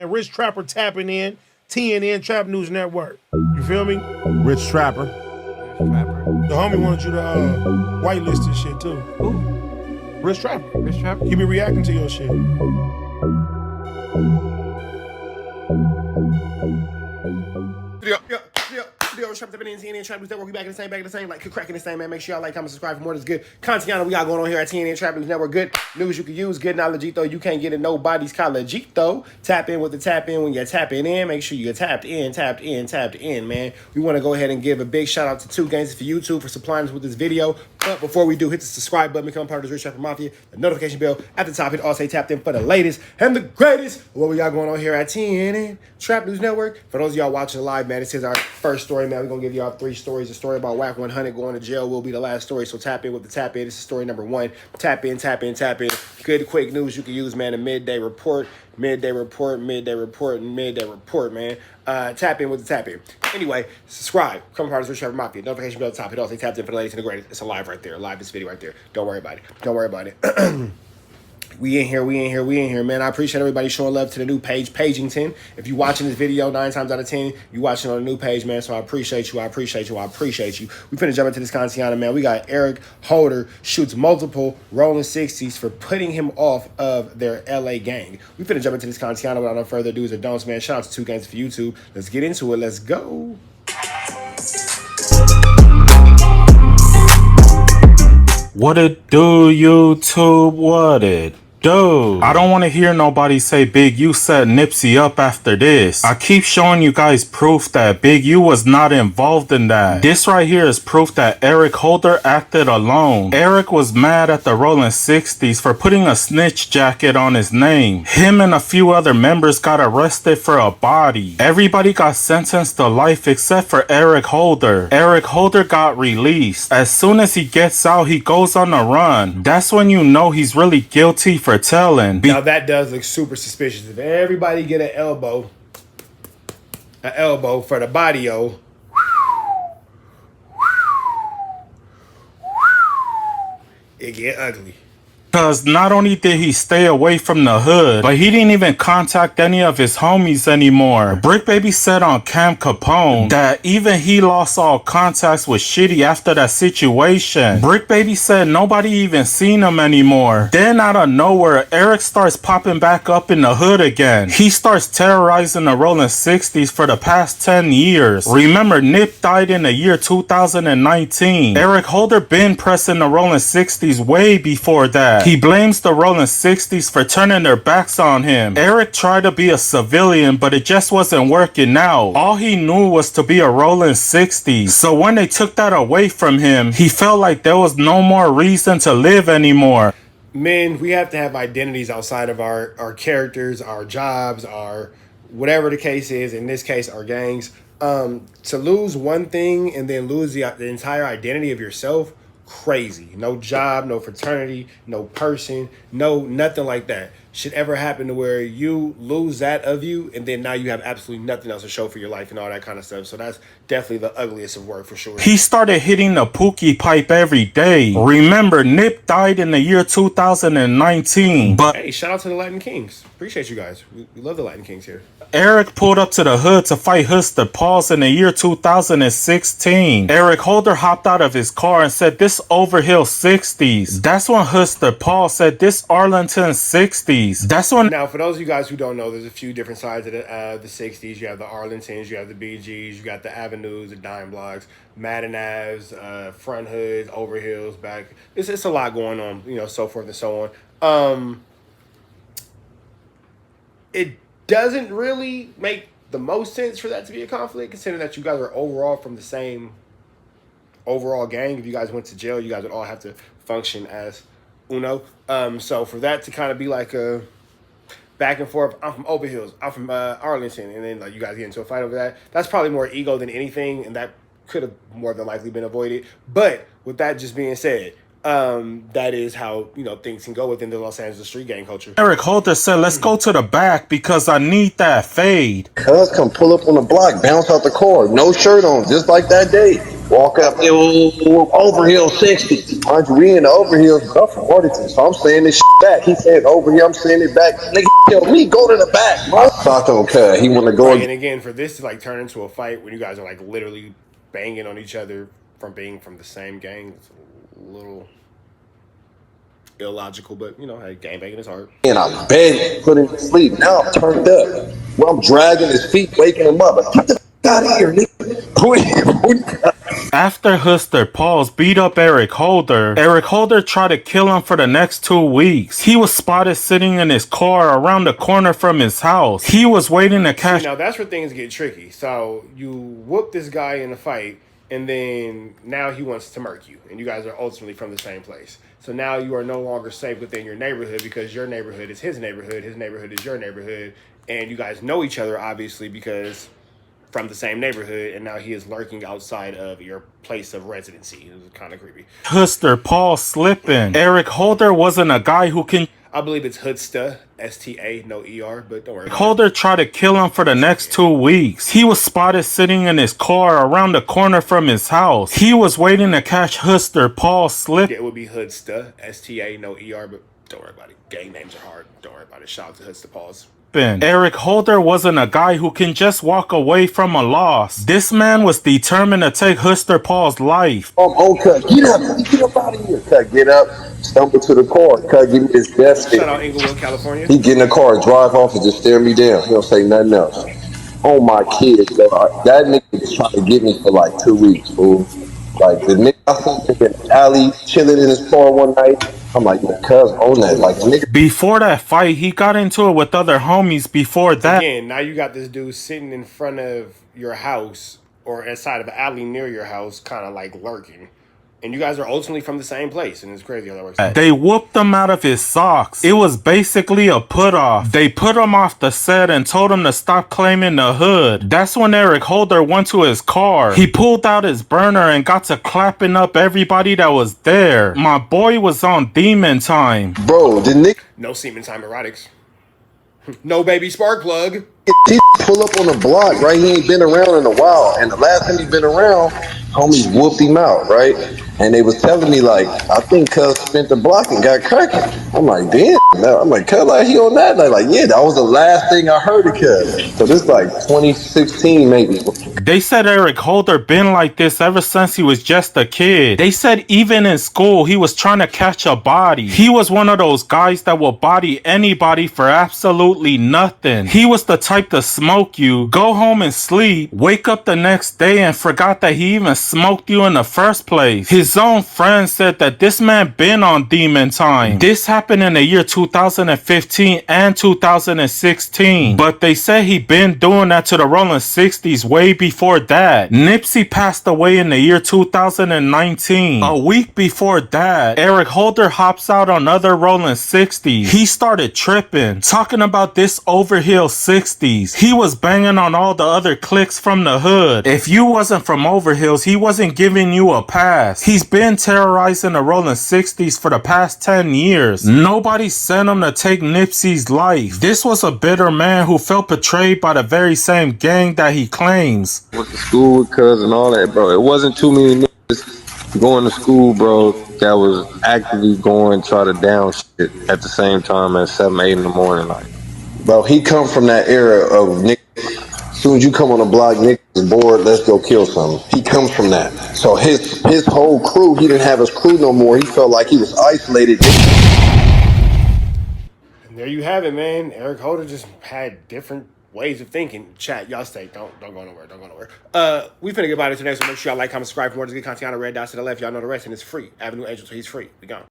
And Rich Trapper tapping in, TNN Trap News Network. You feel me? Rich Trapper. The homie wanted you to whitelist this shit too. Who? Rich Trapper. Rich Trapper? He be reacting to your shit. Rich Trapper tapping in, TNN Trap News Network. We back in the same, like cracking the same, man. Make sure y'all like, comment, subscribe for more. This good content we got going on here at TNN Trap News Network. Good news you can use, good knowledge though. You can't get it nobody's college though. Tap in with the tap in when you're tapping in. Make sure you're tapped in, man. We want to go ahead and give a big shout out to 2 Games for YouTube for supplying us with this video. But before we do, hit the subscribe button, become part of the Rich Trapper Mafia, the notification bell at the top, hit all say tapped in for the latest and the greatest. What we got going on here at TNN Trap News Network. For those of y'all watching live, man, this is our first story, man. We're gonna give y'all 3 stories. A story about Whack 100 going to jail will be the last story. So tap in with the tap in. This is story number 1. Tap in. Good quick news you can use, man. A midday report, man. Tap in with the tap in. Anyway, subscribe. Come part of the Rich Trapper Mafia. Notification bell at the top. Hit all say tapped in for the latest and the greatest. It's alive right there. Live this video right there. Don't worry about it. We in here, man. I appreciate everybody showing love to the new page, Pagington. If you watching this video, 9 times out of 10, you watching on a new page, man. So I appreciate you. We finna jump into this content, man. We got Eric Holder shoots multiple rolling 60s for putting him off of their LA gang. We finna jump into this content without no further do's or don'ts, man. Shout out to 2 Games for YouTube. Let's get into it. Let's go. What it do, YouTube? What it do? I don't want to hear nobody say Big U set Nipsey up after this. I keep showing you guys proof that Big U was not involved in that. This right here is proof that Eric Holder acted alone. Eric was mad at the Rolling 60s for putting a snitch jacket on his name. Him and a few other members got arrested for a body. Everybody got sentenced to life except for Eric Holder. Eric Holder got released. As soon as he gets out, he goes on a run. That's when you know he's really guilty for telling. Now that does look super suspicious. If everybody get an elbow for the body-o, it get ugly. Cause not only did he stay away from the hood, but he didn't even contact any of his homies anymore. Brick Baby said on Cam Capone that even he lost all contacts with Shitty after that situation. Brick Baby said nobody even seen him anymore. Then out of nowhere, Eric starts popping back up in the hood again. He starts terrorizing the Rolling 60s for the past 10 years. Remember, Nip died in the year 2019. Eric Holder been pressing the Rolling 60s way before that. He blames the Rolling 60s for turning their backs on him. Eric tried to be a civilian, but it just wasn't working out. All he knew was to be a Rolling 60s. So when they took that away from him, he felt like there was no more reason to live anymore. Men, we have to have identities outside of our characters, our jobs, our whatever the case is. In this case, our gangs. To lose one thing and then lose the entire identity of yourself, crazy. No job, no fraternity, no person, no nothing like that should ever happen to where you lose that of you and then now you have absolutely nothing else to show for your life and all that kind of stuff. So that's definitely the ugliest of work for sure. He started hitting the Pookie pipe every day. Remember, Nip died in the year 2019. But hey, shout out to the Latin Kings. Appreciate you guys. We love the Latin Kings here. Eric pulled up to the hood to fight Hussle Pauls in the year 2016. Eric Holder hopped out of his car and said, "This Overhill 60s." That's when Hussle Paul said, "This Arlington 60s." That's when. Now, for those of you guys who don't know, there's a few different sides of the 60s. You have the Arlingtons, you have the BGs, you got the Avenues, the Dime Blocks, Madden Aves, Front Hoods, Overhills, back. It's a lot going on, so forth and so on. It doesn't really make the most sense for that to be a conflict, considering that you guys are overall from the same overall gang. If you guys went to jail, you guys would all have to function as uno. So for that to kind of be like a back and forth, I'm from Overhills, I'm from Arlington, and then like you guys get into a fight over that, that's probably more ego than anything, and that could have more than likely been avoided. But with that just being said, that is how things can go within the Los Angeles street gang culture. Eric Holder said, "Let's go to the back because I need that fade." Cuz come pull up on the block, bounce out the car, no shirt on, just like that day. Walk up, Overhill 60. Mind you, we in the Overhills, but I'm from Worthington, so I'm saying this shit back. He said over here, I'm saying it back. Nigga, tell me, go to the back, bro. So I told him, he want to go. Right, and again, for this to like turn into a fight when you guys are like literally banging on each other from being from the same gang, it's a little illogical, but you know, hey, gang banging is hard. And I begged, put him to sleep. Now I'm turned up. Well, I'm dragging his feet, waking him up. Like, get the out of here, nigga. After Hussle Pauls beat up Eric Holder tried to kill him for the next 2 weeks. He was spotted sitting in his car around the corner from his house. He was waiting to catch. See, now that's where things get tricky. So you whoop this guy in a fight, and then now he wants to murk you, and you guys are ultimately from the same place. So now you are no longer safe within your neighborhood because your neighborhood is his neighborhood is your neighborhood, and you guys know each other obviously because from the same neighborhood, and now he is lurking outside of your place of residency. It was kind of creepy. Hussle Paul slipping. Eric Holder wasn't a guy who can. I believe it's Hudsta, S-T-A, no E-R, but don't worry. Holder tried to kill him for the next 2 weeks. He was spotted sitting in his car around the corner from his house. He was waiting to catch Hussle Paul slipping. It would be Hudsta, S-T-A, no E-R, but don't worry about it. Gang names are hard. Don't worry about it. Shout out to Hudsta Pauls. Eric Holder wasn't a guy who can just walk away from a loss. This man was determined to take Hussle Paul's life. Cut, get up out of here. Cut, get up, stumble to the car. Cut, give me his death stick. Shout out Inglewood, California. He get in the car, drive off, and just stare me down. He don't say nothing else. Oh my kids, bro. That nigga was trying to get me for like 2 weeks, fool. Like the nigga I seen in the alley chilling in his car one night. I'm like, my cuz on that. Like, nigga. Before that fight, he got into it with other homies before that. Again, now you got this dude sitting in front of your house or inside of an alley near your house, kind of like lurking. And you guys are ultimately from the same place, and it's crazy how that works out. They whooped him out of his socks. It was basically a put-off. They put him off the set and told him to stop claiming the hood. That's when Eric Holder went to his car. He pulled out his burner and got to clapping up everybody that was there. My boy was on demon time. Bro, the nigga... No semen time erotics. No baby spark plug. He pull up on the block, right? He ain't been around in a while. And the last time he been around, homies whooped him out, right? And they was telling me, like, I think cuz spent the block and got cracking. I'm like, damn. I'm like, cuz, like, he on that? Like, yeah, that was the last thing I heard of cuz. So this like 2016 maybe. They said Eric Holder been like this ever since he was just a kid. They said even in school, he was trying to catch a body. He was one of those guys that will body anybody for absolutely nothing. He was the type to smoke you, go home and sleep, wake up the next day and forgot that he even smoked you in the first place. His own friends said that this man been on demon time. This happened in the year 2015 and 2016, but they said he been doing that to the rolling 60s way before that. Nipsey passed away in the year 2019. A week before that, Eric Holder hops out on other rolling 60s. He started tripping, talking about this Overhill 60s. He was banging on all the other cliques from the hood. If you wasn't from Overhills, he wasn't giving you a pass. He's been terrorizing the rolling 60s for the past 10 years. Nobody sent him to take Nipsey's life. This was a bitter man who felt betrayed by the very same gang that he claims. Went to school with cuz and all that, bro. It wasn't too many niggas going to school, bro, that was actively going try to down shit at the same time at 7, 8 in the morning. Like, bro, he come from that era of niggas. As soon as you come on the block, niggas is bored, let's go kill something. He comes from that. So his whole crew, he didn't have his crew no more. He felt like he was isolated. And there you have it, man. Eric Holder just had different ways of thinking. Chat, y'all stay. Don't go nowhere. Don't go nowhere. We finna get by this today, so make sure y'all like, comment, subscribe for more. Just get content on the red dots to the left. Y'all know the rest, and it's free. Avenue Angel, so he's free. We gone.